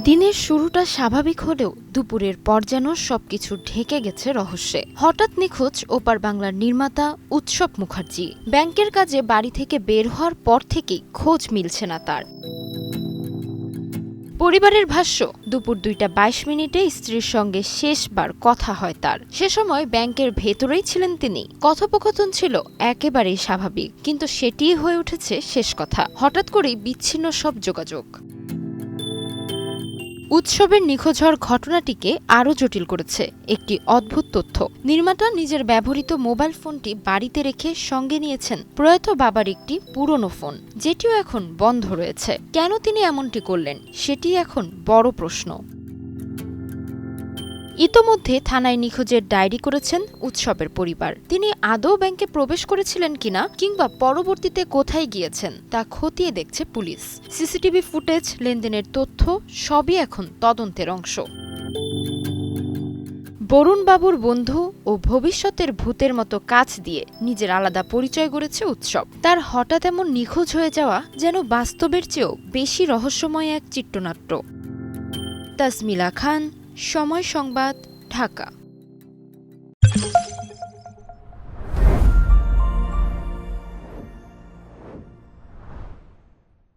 দিনের শুরুটা স্বাভাবিক হলেও দুপুরের পর যেন সবকিছু ঢেকে গেছে রহস্যে। হঠাৎ নিখোঁজ ওপার বাংলার নির্মাতা উৎসব মুখার্জি। ব্যাংকের কাজে বাড়ি থেকে বের হওয়ার পর থেকেই খোঁজ মিলছে না তার। পরিবারের ভাষ্য, দুপুর 2:22 স্ত্রীর সঙ্গে শেষবার কথা হয় তার। সে সময় ব্যাংকের ভেতরেই ছিলেন তিনি। কথোপকথন ছিল একেবারেই স্বাভাবিক, কিন্তু সেটিই হয়ে উঠেছে শেষ কথা। হঠাৎ করেই বিচ্ছিন্ন সব যোগাযোগ। উৎসবের নিখোঁজ হওয়ার ঘটনাটিকে আরও জটিল করেছে একটি অদ্ভুত তথ্য। নির্মাতা নিজের ব্যবহৃত মোবাইল ফোনটি বাড়িতে রেখে সঙ্গে নিয়েছেন প্রয়াত বাবার একটি পুরনো ফোন, যেটিও এখন বন্ধ রয়েছে। কেন তিনি এমনটি করলেন, সেটি এখন বড় প্রশ্ন। ইতোমধ্যে থানায় নিখোঁজের ডায়েরি করেছেন উৎসবের পরিবার। তিনি আদৌ ব্যাংকে প্রবেশ করেছিলেন কিনা কিংবা পরবর্তীতে কোথায় গিয়েছেন তা খতিয়ে দেখছে পুলিশ। সিসিটিভি ফুটেজ, লেনদেনের তথ্য সবই এখন তদন্তের অংশ। বরুণ বাবুর বন্ধু ও ভবিষ্যতের ভূতের মতো কাজ দিয়ে নিজের আলাদা পরিচয় গড়েছে উৎসব। তার হঠাৎ এমন নিখোঁজ হয়ে যাওয়া যেন বাস্তবের চেয়েও বেশি রহস্যময় এক চিত্রনাট্য। তাসমিলা খান, সময় সংবাদ, ঢাকা।